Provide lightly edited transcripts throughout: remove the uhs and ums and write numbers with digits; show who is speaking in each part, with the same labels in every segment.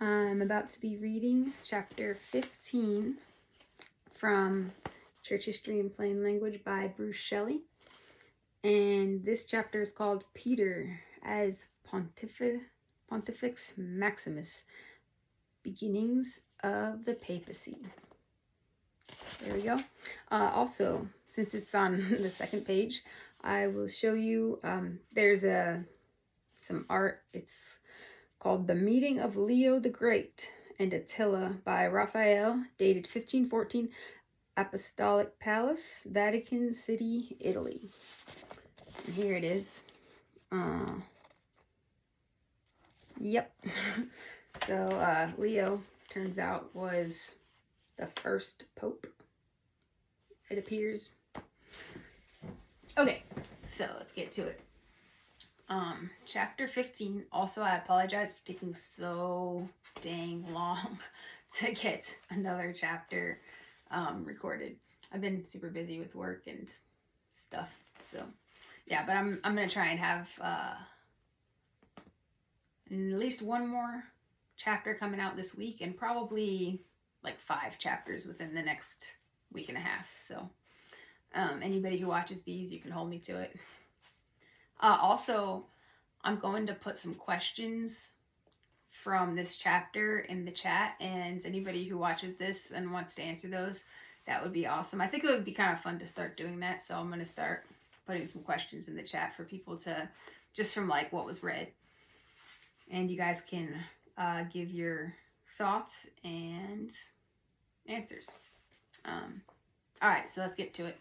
Speaker 1: I'm about to be reading chapter 15 from Church History in Plain Language by Bruce Shelley. And this chapter is called Peter as Pontifex Maximus, Beginnings of the Papacy. There we go. Also, since it's on the second page, I will show you, there's some art. It's called The Meeting of Leo the Great and Attila by Raphael, dated 1514, Apostolic Palace, Vatican City, Italy. And here it is. Yep. So Leo, turns out, was the first pope, it appears. Okay, so let's get to it. Chapter 15. Also, I apologize for taking so dang long to get another chapter recorded. I've been super busy with work and stuff, so yeah. But I'm gonna try and have at least one more chapter coming out this week, and probably like 5 chapters within the next week and a half. So anybody who watches these, you can hold me to it. Also, I'm going to put some questions from this chapter in the chat, and anybody who watches this and wants to answer those, that would be awesome. I think it would be kind of fun to start doing that, so I'm going to start putting some questions in the chat for people to, just from like what was read. And you guys can give your thoughts and answers. All right, so let's get to it.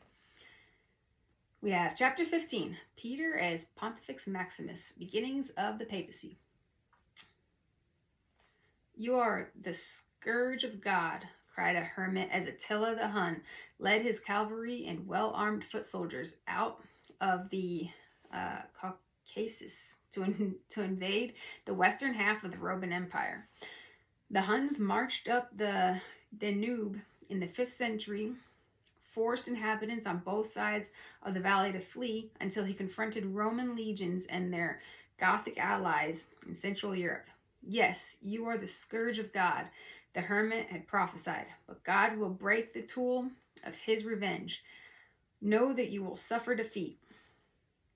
Speaker 1: We have chapter 15, Peter as Pontifex Maximus, Beginnings of the Papacy. You are the scourge of God, cried a hermit as Attila the Hun led his cavalry and well-armed foot soldiers out of the Caucasus to invade the western half of the Roman Empire. The Huns marched up the Danube in the 5th century, forced inhabitants on both sides of the valley to flee until he confronted Roman legions and their Gothic allies in Central Europe. Yes, you are the scourge of God, the hermit had prophesied, but God will break the tool of his revenge. Know that you will suffer defeat.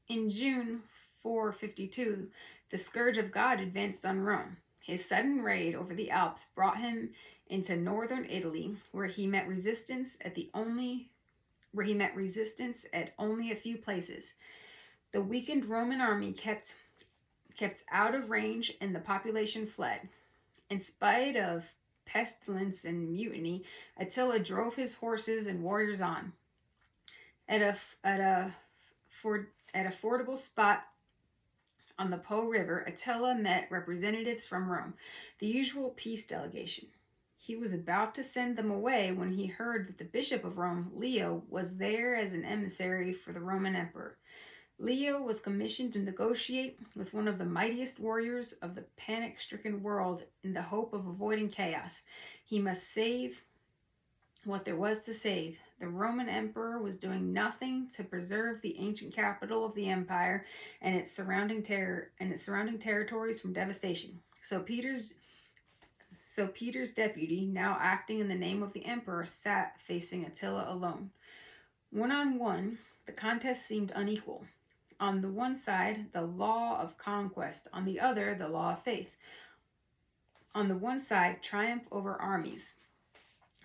Speaker 1: In June 452, the scourge of God advanced on Rome. His sudden raid over the Alps brought him into northern Italy, where he met resistance at only a few places. The weakened Roman army kept out of range, and the population fled. In spite of pestilence and mutiny, Attila drove his horses and warriors on. At a fordable spot on the Po River, Attila met representatives from Rome, the usual peace delegation. He was about to send them away when he heard that the Bishop of Rome, Leo, was there as an emissary for the Roman Emperor. Leo was commissioned to negotiate with one of the mightiest warriors of the panic-stricken world in the hope of avoiding chaos. He must save what there was to save. The Roman Emperor was doing nothing to preserve the ancient capital of the empire and its surrounding territories from devastation. So Peter's deputy, now acting in the name of the emperor, sat facing Attila alone. One-on-one, the contest seemed unequal. On the one side, the law of conquest. On the other, the law of faith. On the one side, triumph over armies.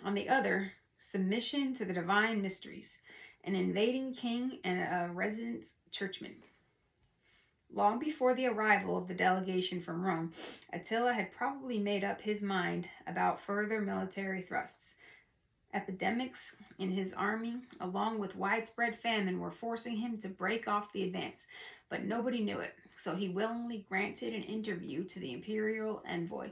Speaker 1: On the other, submission to the divine mysteries. An invading king and a resident churchman. Long before the arrival of the delegation from Rome, Attila had probably made up his mind about further military thrusts. Epidemics in his army, along with widespread famine, were forcing him to break off the advance, but nobody knew it, so he willingly granted an interview to the imperial envoy,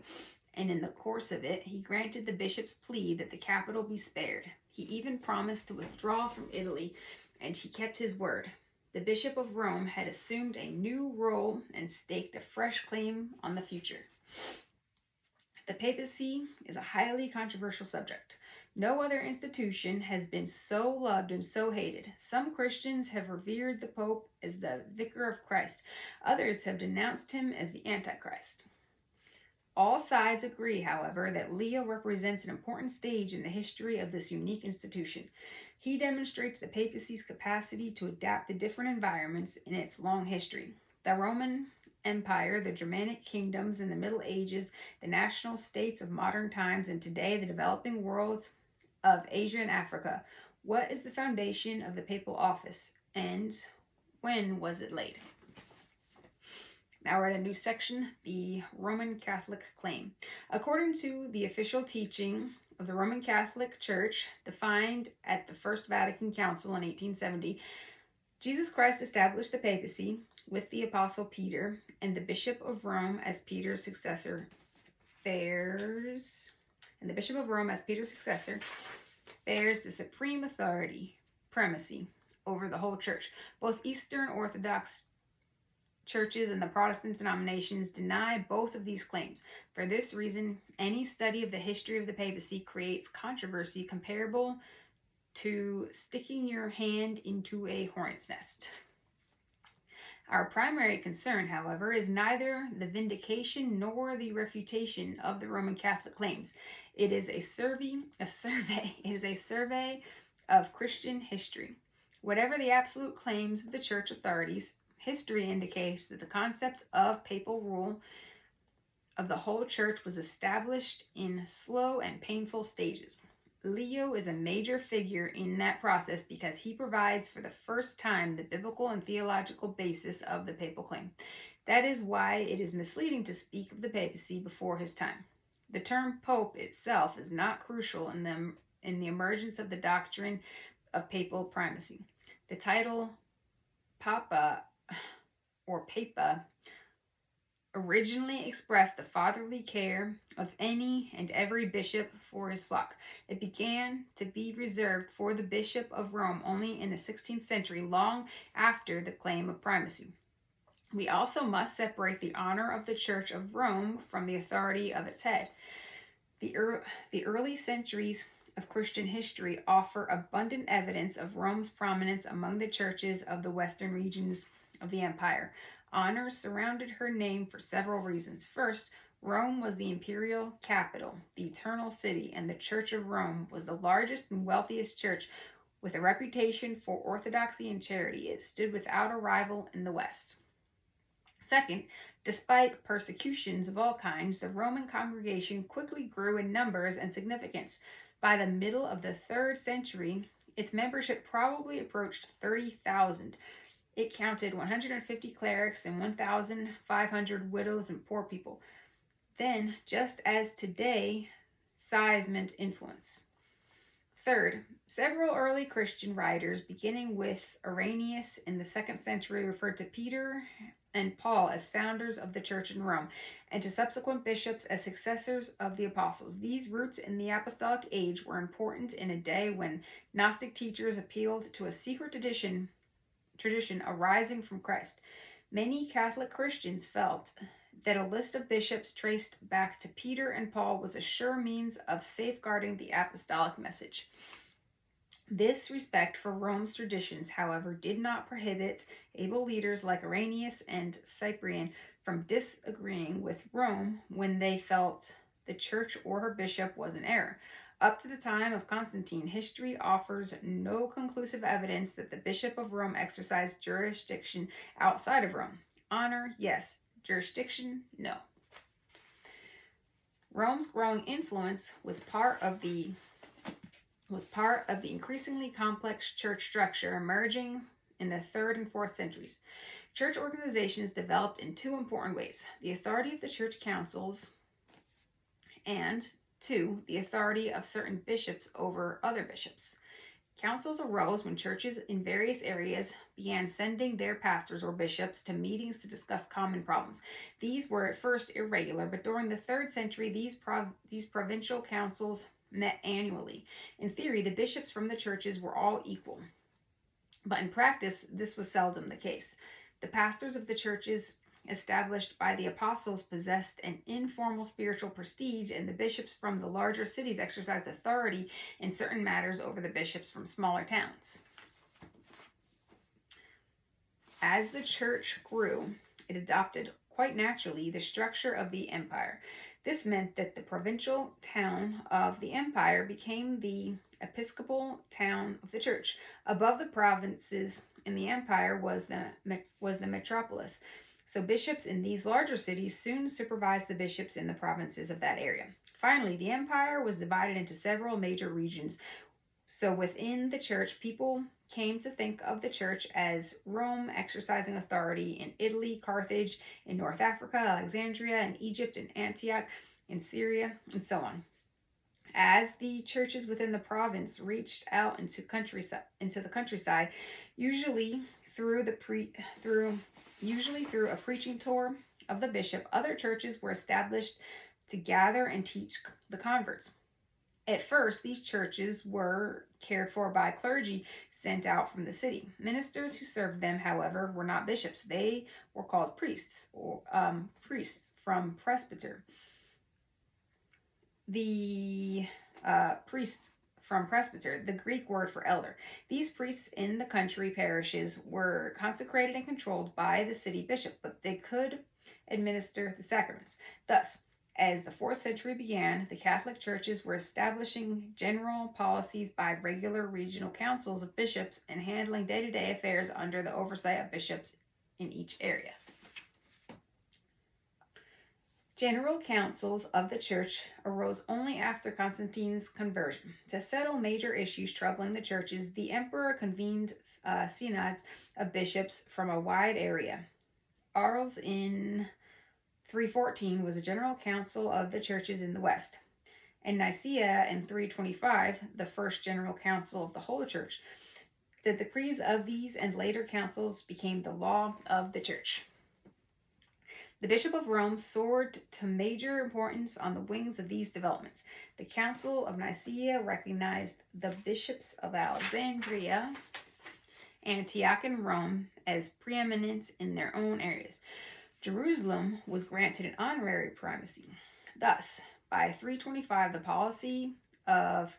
Speaker 1: and in the course of it, he granted the bishop's plea that the capital be spared. He even promised to withdraw from Italy, and he kept his word. The Bishop of Rome had assumed a new role and staked a fresh claim on the future. The papacy is a highly controversial subject. No other institution has been so loved and so hated. Some Christians have revered the Pope as the vicar of Christ. Others have denounced him as the Antichrist. All sides agree, however, that Leo represents an important stage in the history of this unique institution. He demonstrates the papacy's capacity to adapt to different environments in its long history. The Roman Empire, the Germanic kingdoms in the Middle Ages, the national states of modern times, and today the developing worlds of Asia and Africa. What is the foundation of the papal office, and when was it laid? Now we're at a new section, the Roman Catholic claim. According to the official teaching of the Roman Catholic Church, defined at the First Vatican Council in 1870, Jesus Christ established the papacy with the Apostle Peter, and the Bishop of Rome as Peter's successor bears the supreme authority, primacy, over the whole church. Both Eastern Orthodox churches and the Protestant denominations deny both of these claims. For this reason, any study of the history of the papacy creates controversy comparable to sticking your hand into a hornet's nest. Our primary concern, however, is neither the vindication nor the refutation of the Roman Catholic claims. It is a survey of Christian history. Whatever the absolute claims of the church authorities, history indicates that the concept of papal rule of the whole church was established in slow and painful stages. Leo is a major figure in that process because he provides for the first time the biblical and theological basis of the papal claim. That is why it is misleading to speak of the papacy before his time. The term pope itself is not crucial in the emergence of the doctrine of papal primacy. The title Papa or Papa originally expressed the fatherly care of any and every bishop for his flock. It began to be reserved for the Bishop of Rome only in the 16th century, long after the claim of primacy. We also must separate the honor of the Church of Rome from the authority of its head. The early centuries of Christian history offer abundant evidence of Rome's prominence among the churches of the western regions of the empire. Honor surrounded her name for several reasons. First, Rome was the imperial capital, the eternal city, and the Church of Rome was the largest and wealthiest church with a reputation for orthodoxy and charity. It stood without a rival in the West. Second, despite persecutions of all kinds, the Roman congregation quickly grew in numbers and significance. By the middle of the 3rd century, its membership probably approached 30,000. It counted 150 clerics and 1,500 widows and poor people. Then, just as today, size meant influence. Third, several early Christian writers, beginning with Irenaeus in the 2nd century, referred to Peter and Paul as founders of the church in Rome, and to subsequent bishops as successors of the apostles. These roots in the apostolic age were important in a day when Gnostic teachers appealed to a secret tradition arising from Christ. Many Catholic Christians felt that a list of bishops traced back to Peter and Paul was a sure means of safeguarding the apostolic message. This respect for Rome's traditions, however, did not prohibit able leaders like Irenaeus and Cyprian from disagreeing with Rome when they felt the church or her bishop was in error. Up to the time of Constantine, history offers no conclusive evidence that the Bishop of Rome exercised jurisdiction outside of Rome. Honor, yes. Jurisdiction, no. Rome's growing influence was part of the increasingly complex church structure emerging in the 3rd and 4th centuries. Church organizations developed in 2 important ways: the authority of the church councils and 2, the authority of certain bishops over other bishops. Councils arose when churches in various areas began sending their pastors or bishops to meetings to discuss common problems. These were at first irregular, but during the 3rd century, these provincial councils met annually. In theory, the bishops from the churches were all equal, but in practice, this was seldom the case. The pastors of the churches established by the apostles possessed an informal spiritual prestige, and the bishops from the larger cities exercised authority in certain matters over the bishops from smaller towns. As the church grew, it adopted quite naturally, the structure of the empire. This meant that the provincial town of the empire became the episcopal town of the church. Above the provinces in the empire was the metropolis. So bishops in these larger cities soon supervised the bishops in the provinces of that area. Finally, the empire was divided into several major regions. So within the church, people came to think of the church as Rome exercising authority in Italy, Carthage, in North Africa, Alexandria, in Egypt, in Antioch, in Syria, and so on. As the churches within the province reached out into the countryside, usually through a preaching tour of the bishop, other churches were established to gather and teach the converts. At first, these churches were cared for by clergy sent out from the city. Ministers who served them, however, were not bishops. They were called priests, or priests from presbyter. The priest from presbyter, the Greek word for elder. These priests in the country parishes were consecrated and controlled by the city bishop, but they could administer the sacraments. Thus, as the 4th century began, the Catholic churches were establishing general policies by regular regional councils of bishops and handling day-to-day affairs under the oversight of bishops in each area. General councils of the church arose only after Constantine's conversion. To settle major issues troubling the churches, the emperor convened synods of bishops from a wide area. Arles in 314 was a general council of the churches in the West, and Nicaea in 325, the first general council of the whole church. The decrees of these and later councils became the law of the church. The Bishop of Rome soared to major importance on the wings of these developments. The Council of Nicaea recognized the bishops of Alexandria, Antioch, and Rome as preeminent in their own areas. Jerusalem was granted an honorary primacy. Thus, by 325, the policy of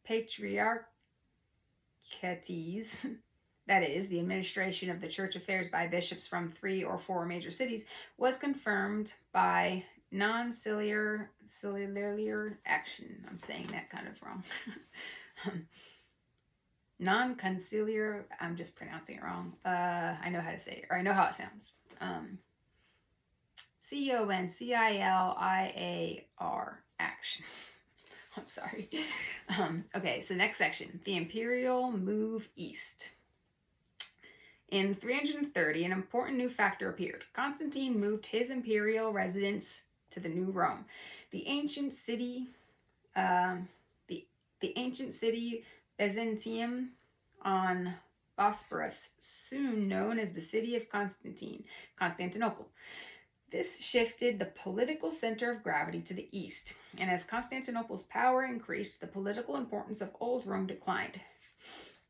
Speaker 1: patriarchates, that is, the administration of the church affairs by bishops from 3 or 4 major cities, was confirmed by non-conciliar action. I'm saying that kind of wrong. Non-conciliar, I'm just pronouncing it wrong. I know how to say it, or I know how it sounds. Conciliar action. I'm sorry. Okay, so next section, the imperial move east. In 330, an important new factor appeared. Constantine moved his imperial residence to the New Rome. The ancient city Byzantium on Bosporus, soon known as the city of Constantinople. This shifted the political center of gravity to the east, and as Constantinople's power increased, the political importance of Old Rome declined.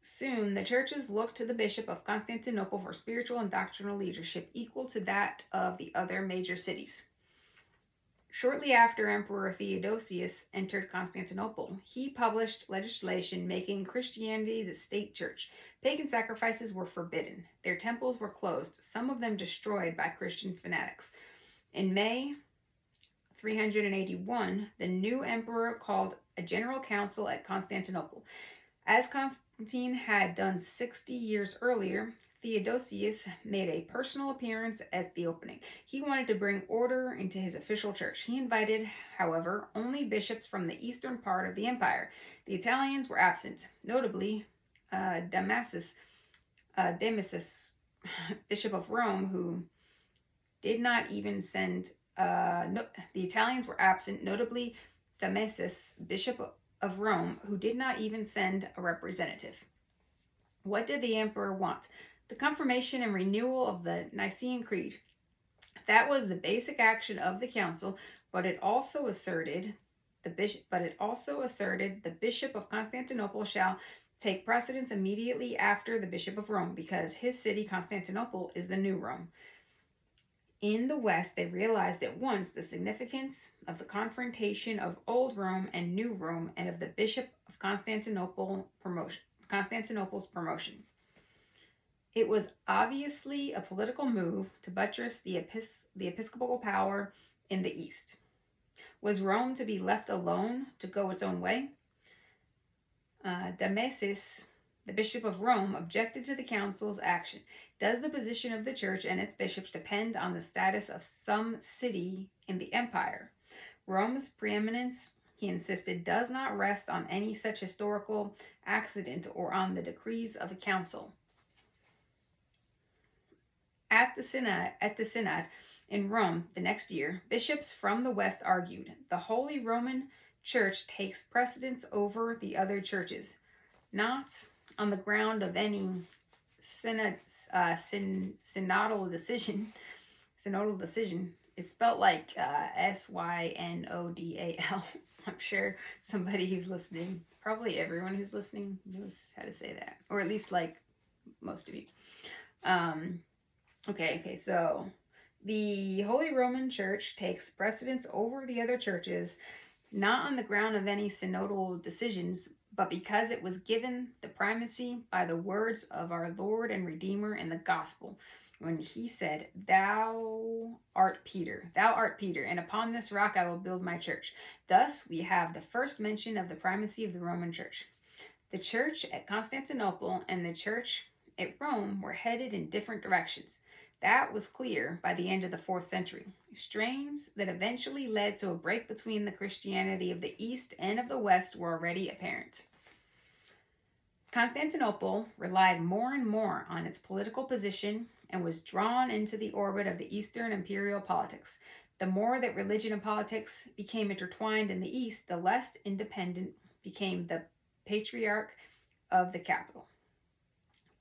Speaker 1: Soon, the churches looked to the Bishop of Constantinople for spiritual and doctrinal leadership equal to that of the other major cities. Shortly after Emperor Theodosius entered Constantinople, he published legislation making Christianity the state church. Pagan sacrifices were forbidden. Their temples were closed, some of them destroyed by Christian fanatics. In May 381, the new emperor called a general council at Constantinople. As Constantine had done 60 years earlier, Theodosius made a personal appearance at the opening. He wanted to bring order into his official church. He invited, however, only bishops from the eastern part of the empire. The Italians were absent, notably Damasus, Bishop of Rome, who did not even send. The Italians were absent, notably Damasus, Bishop of Rome, who did not even send a representative. What did the emperor want? The confirmation and renewal of the Nicene Creed. That was the basic action of the council, but it also asserted the Bishop of Constantinople shall take precedence immediately after the Bishop of Rome, because his city, Constantinople, is the new Rome. In the West, they realized at once the significance of the confrontation of Old Rome and New Rome, and of the Bishop of Constantinople Constantinople's promotion. It was obviously a political move to buttress the episcopal power in the East. Was Rome to be left alone to go its own way? Damasus, the Bishop of Rome, objected to the council's action. Does the position of the church and its bishops depend on the status of some city in the empire? Rome's preeminence, he insisted, does not rest on any such historical accident or on the decrees of a council. At the synod in Rome the next year, bishops from the West argued, the Holy Roman Church takes precedence over the other churches, not on the ground of any synodal decision. Synodal decision is spelled like Synodal. I'm sure somebody who's listening, probably everyone who's listening, knows how to say that, or at least like most of you. Okay, so the Holy Roman Church takes precedence over the other churches, not on the ground of any synodal decisions, but because it was given the primacy by the words of our Lord and Redeemer in the gospel, when he said, thou art Peter, and upon this rock I will build my church. Thus we have the first mention of the primacy of the Roman Church. The church at Constantinople and the church at Rome were headed in different directions. That was clear by the end of the 4th century. Strains that eventually led to a break between the Christianity of the East and of the West were already apparent. Constantinople relied more and more on its political position and was drawn into the orbit of the Eastern imperial politics. The more that religion and politics became intertwined in the East, the less independent became the patriarch of the capital.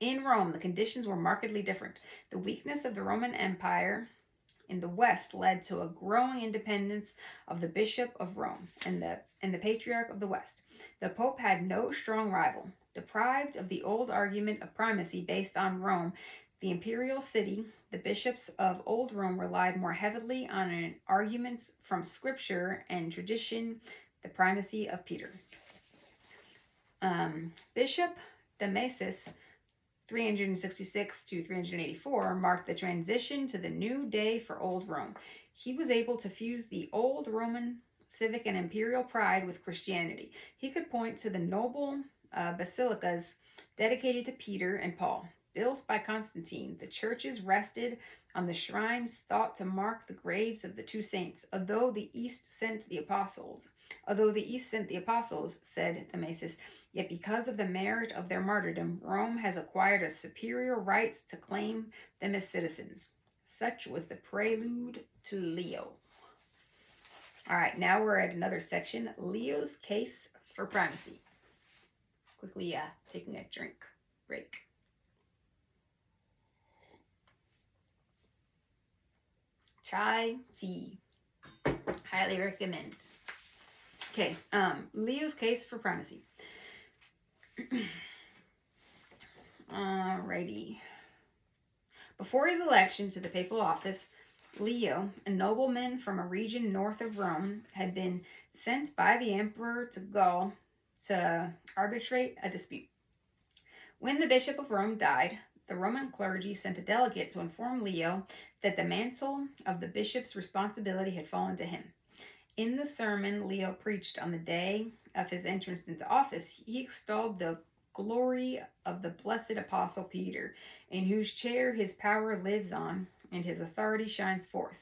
Speaker 1: In Rome, the conditions were markedly different. The weakness of the Roman Empire in the West led to a growing independence of the Bishop of Rome and the Patriarch of the West. The Pope had no strong rival. Deprived of the old argument of primacy based on Rome, the imperial city, the bishops of Old Rome relied more heavily on arguments from Scripture and tradition, the primacy of Peter. Bishop Damasus, 366 to 384, marked the transition to the new day for Old Rome. He was able to fuse the old Roman civic and imperial pride with Christianity. He could point to the noble basilicas dedicated to Peter and Paul. Built by Constantine, the churches rested on the shrines thought to mark the graves of the two saints. Although the East sent the apostles, said Damasus, yet because of the merit of their martyrdom, Rome has acquired a superior right to claim them as citizens. Such was the prelude to Leo. All right, now we're at another section, Leo's case for primacy. Quickly taking a drink break. Chai tea. Highly recommend. Okay, Leo's case for primacy. Alrighty. Before his election to the papal office, Leo, a nobleman from a region north of Rome, had been sent by the emperor to Gaul to arbitrate a dispute. When the Bishop of Rome died, the Roman clergy sent a delegate to inform Leo that the mantle of the bishop's responsibility had fallen to him. In the sermon Leo preached on the day of his entrance into office, he extolled the glory of the blessed apostle Peter, in whose chair his power lives on and his authority shines forth.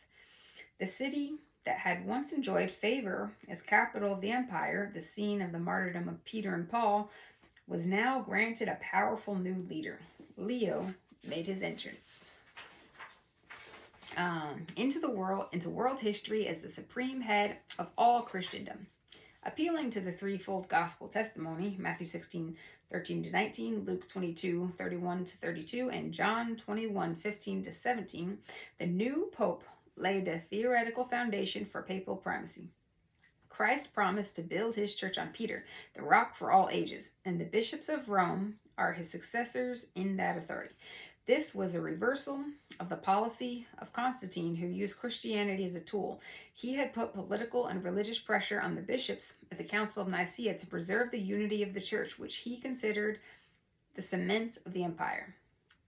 Speaker 1: The city that had once enjoyed favor as capital of the empire, the scene of the martyrdom of Peter and Paul, was now granted a powerful new leader. Leo made his entrance into world history as the supreme head of all Christendom. Appealing to the threefold gospel testimony, Matthew 16:13-19, Luke 22:31-32, and John 21:15-17, the new pope laid a theoretical foundation for papal primacy. Christ promised to build his church on Peter, the rock for all ages, and the bishops of Rome are his successors in that authority. This was a reversal of the policy of Constantine, who used Christianity as a tool. He had put political and religious pressure on the bishops at the Council of Nicaea to preserve the unity of the church, which he considered the cement of the empire.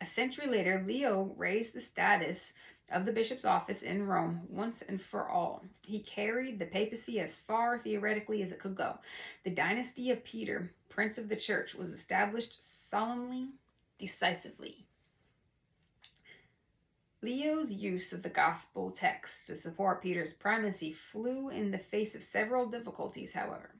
Speaker 1: A century later, Leo raised the status of the bishop's office in Rome once and for all. He carried the papacy as far theoretically as it could go. The dynasty of Peter, Prince of the Church, was established solemnly, decisively. Leo's use of the gospel text to support Peter's primacy flew in the face of several difficulties, however.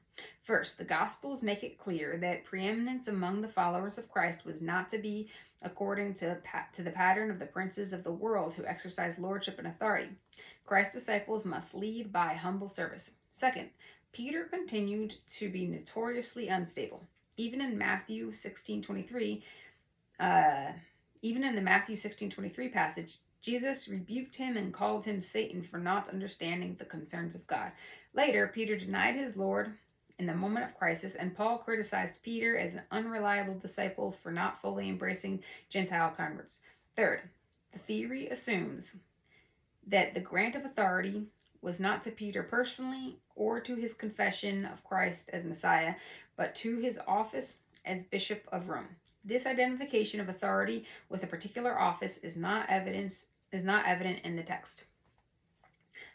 Speaker 1: First, the Gospels make it clear that preeminence among the followers of Christ was not to be according to the pattern of the princes of the world who exercise lordship and authority. Christ's disciples must lead by humble service. Second, Peter continued to be notoriously unstable. Even in Matthew 16:23, even in the Matthew 16:23 passage, Jesus rebuked him and called him Satan for not understanding the concerns of God. Later, Peter denied his Lord in the moment of crisis, and Paul criticized Peter as an unreliable disciple for not fully embracing Gentile converts. Third, the theory assumes that the grant of authority was not to Peter personally or to his confession of Christ as Messiah, but to his office as Bishop of Rome. This identification of authority with a particular office is not evident in the text.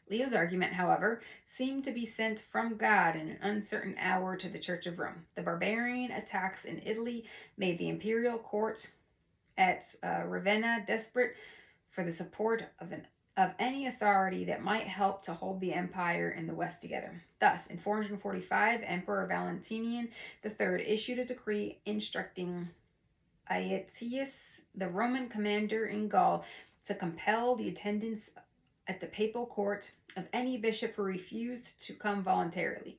Speaker 1: Leo's argument, however, seemed to be sent from God in an uncertain hour to the Church of Rome. The barbarian attacks in Italy made the imperial court at Ravenna desperate for the support of any authority that might help to hold the empire in the West together. Thus, in 445, Emperor Valentinian III issued a decree instructing Aetius, the Roman commander in Gaul, to compel the attendance at the papal court of any bishop who refused to come voluntarily.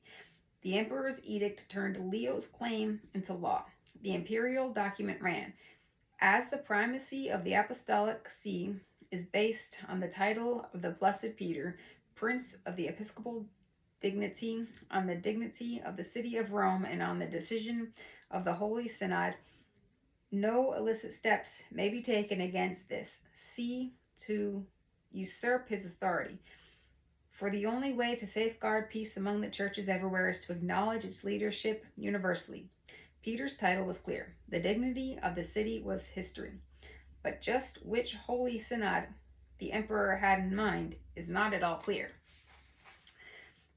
Speaker 1: The emperor's edict turned Leo's claim into law. The imperial document ran, "As the primacy of the apostolic see is based on the title of the Blessed Peter, Prince of the episcopal dignity, on the dignity of the city of Rome, and on the decision of the Holy Synod, no illicit steps may be taken against this see to usurp his authority. For the only way to safeguard peace among the churches everywhere is to acknowledge its leadership universally." Peter's title was clear. The dignity of the city was history. But just which Holy Synod the emperor had in mind is not at all clear.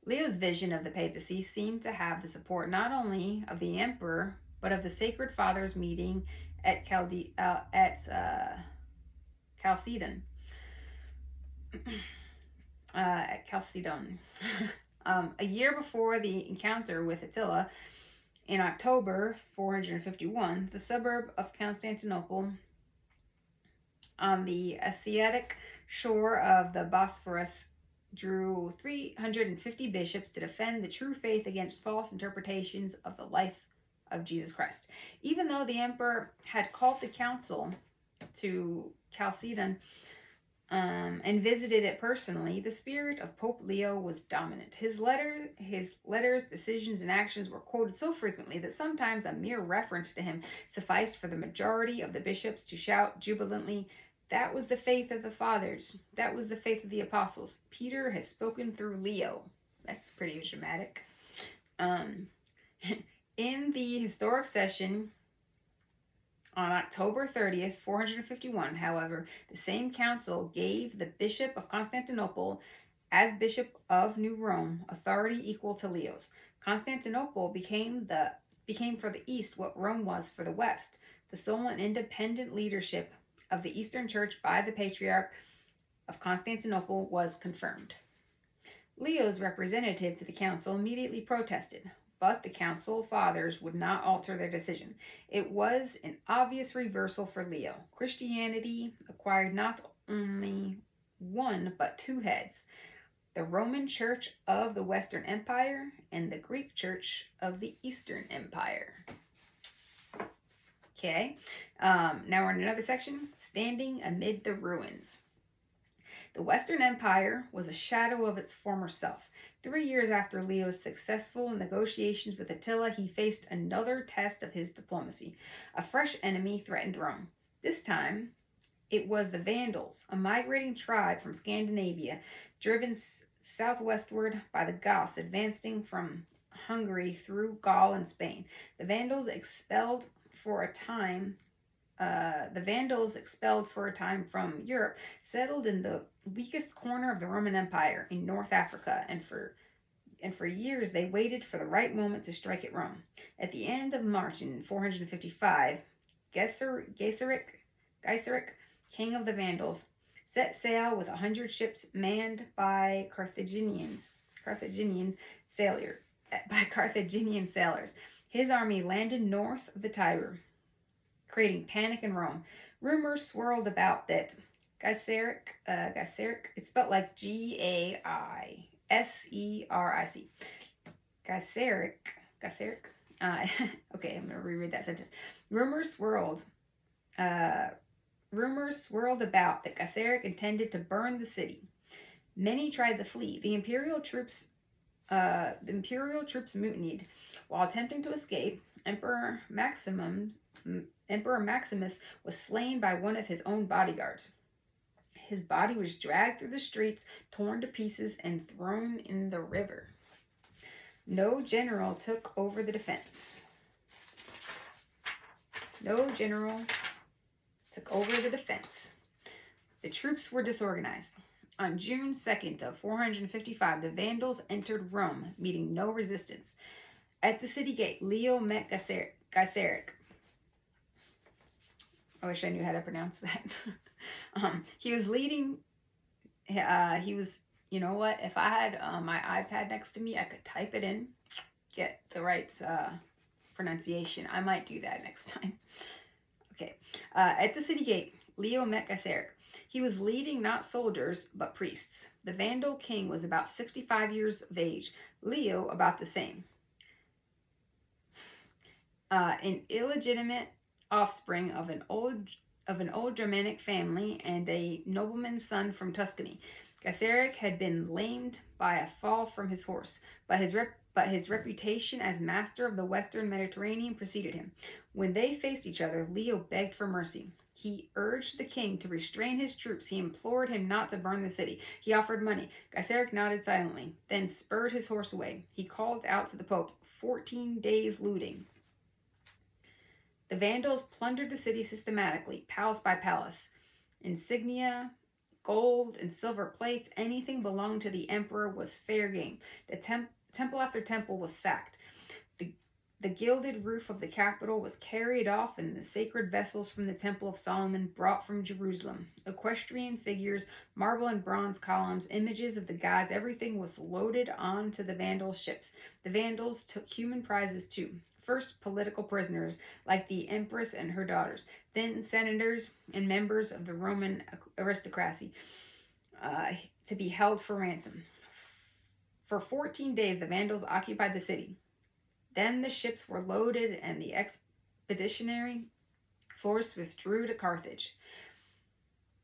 Speaker 1: Leo's vision of the papacy seemed to have the support not only of the emperor, but of the Sacred Fathers meeting at Chalcedon. A year before the encounter with Attila, in October 451, the suburb of Constantinople on the Asiatic shore of the Bosphorus drew 350 bishops to defend the true faith against false interpretations of the life of Jesus Christ. Even though the emperor had called the council to Chalcedon and visited it personally, the spirit of Pope Leo was dominant. His letters, decisions, and actions were quoted so frequently that sometimes a mere reference to him sufficed for the majority of the bishops to shout jubilantly, "That was the faith of the fathers. That was the faith of the apostles. Peter has spoken through Leo." That's pretty dramatic. In the historic session on October 30th, 451, however, the same council gave the Bishop of Constantinople, as Bishop of New Rome, authority equal to Leo's. Constantinople became for the East what Rome was for the West, the sole and independent leadership of the Eastern Church by the Patriarch of Constantinople was confirmed. Leo's representative to the council immediately protested, but the council fathers would not alter their decision. It was an obvious reversal for Leo. Christianity acquired not only one but two heads: the Roman Church of the Western Empire and the Greek Church of the Eastern Empire. Okay, now we're in another section, standing amid the ruins. The Western Empire was a shadow of its former self. 3 years after Leo's successful negotiations with Attila, he faced another test of his diplomacy. A fresh enemy threatened Rome. This time, it was the Vandals, a migrating tribe from Scandinavia, driven southwestward by the Goths, advancing from Hungary through Gaul and Spain. The Vandals expelled for a time the Vandals, expelled for a time from Europe, settled in the weakest corner of the Roman Empire in North Africa, and for years they waited for the right moment to strike at Rome. At the end of March in 455, Gaiseric, king of the Vandals, set sail with 100 ships manned by Carthaginian sailors. His army landed north of the Tiber, creating panic in Rome. Rumors swirled about that Gaiseric, it's spelled like Gaiseric, Gaiseric. Okay, I'm gonna reread that sentence. Rumors swirled about that Gaiseric intended to burn the city. Many tried to flee. The imperial troops mutinied. While attempting to escape, Emperor Maximus was slain by one of his own bodyguards. His body was dragged through the streets, torn to pieces, and thrown in the river. No general took over the defense. The troops were disorganized. On June 2nd of 455, the Vandals entered Rome, meeting no resistance. At the city gate, Leo met Gaiseric. I wish I knew how to pronounce that. He was leading. You know what? If I had my iPad next to me, I could type it in, get the right pronunciation. I might do that next time. Okay. At the city gate, Leo met Gaiseric. He was leading not soldiers, but priests. The Vandal king was about 65 years of age. Leo about the same. An illegitimate offspring of an old Germanic family and a nobleman's son from Tuscany. Gaiseric had been lamed by a fall from his horse, but his reputation as master of the Western Mediterranean preceded him. When they faced each other, Leo begged for mercy. He urged the king to restrain his troops. He implored him not to burn the city. He offered money. Gaiseric nodded silently, then spurred his horse away. He called out to the Pope, 14 days looting. The Vandals plundered the city systematically, palace by palace. Insignia, gold, and silver plates, anything belonging to the emperor was fair game. The temple after temple was sacked. The gilded roof of the capital was carried off, and the sacred vessels from the Temple of Solomon brought from Jerusalem. Equestrian figures, marble and bronze columns, images of the gods, everything was loaded onto the Vandal ships. The Vandals took human prizes too. First, political prisoners, like the empress and her daughters. Then, senators and members of the Roman aristocracy, to be held for ransom. For 14 days, the Vandals occupied the city. Then the ships were loaded and the expeditionary force withdrew to Carthage.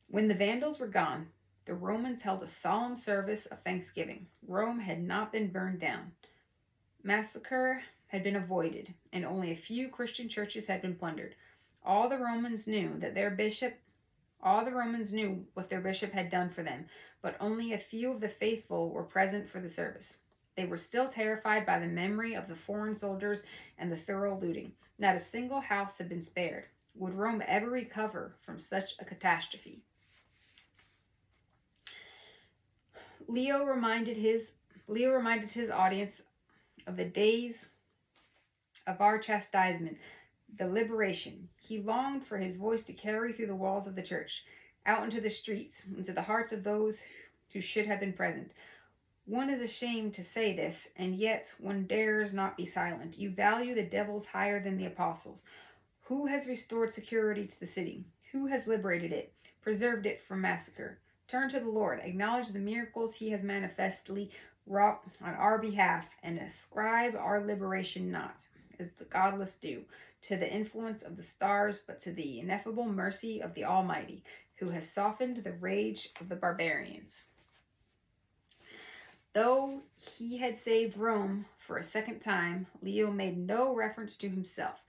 Speaker 1: When the Vandals were gone, the Romans held a solemn service of thanksgiving. Rome had not been burned down. Massacre had been avoided, and only a few Christian churches had been plundered. All the Romans knew what their bishop had done for them, but only a few of the faithful were present for the service. They were still terrified by the memory of the foreign soldiers and the thorough looting. Not a single house had been spared. Would Rome ever recover from such a catastrophe? Leo reminded his audience of the days of our chastisement, the liberation. He longed for his voice to carry through the walls of the church, out into the streets, into the hearts of those who should have been present. One is ashamed to say this, and yet one dares not be silent. You value the devils higher than the apostles. Who has restored security to the city? Who has liberated it, preserved it from massacre? Turn to the Lord, acknowledge the miracles he has manifestly wrought on our behalf, and ascribe our liberation not, as the godless do, to the influence of the stars, but to the ineffable mercy of the Almighty, who has softened the rage of the barbarians. Though he had saved Rome for a second time, Leo made no reference to himself.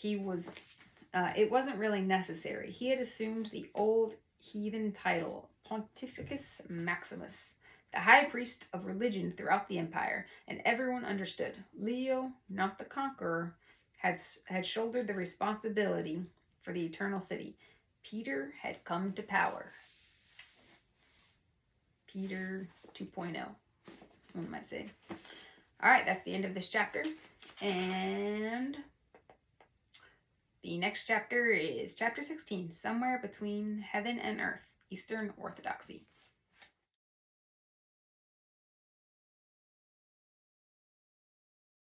Speaker 1: It wasn't really necessary. He had assumed the old heathen title, Pontificus Maximus, the high priest of religion throughout the empire, and everyone understood. Leo, not the conqueror, had shouldered the responsibility for the eternal city. Peter had come to power. Peter 2.0, one might say. All right, that's the end of this chapter. And the next chapter is chapter 16, Somewhere Between Heaven and Earth, Eastern Orthodoxy.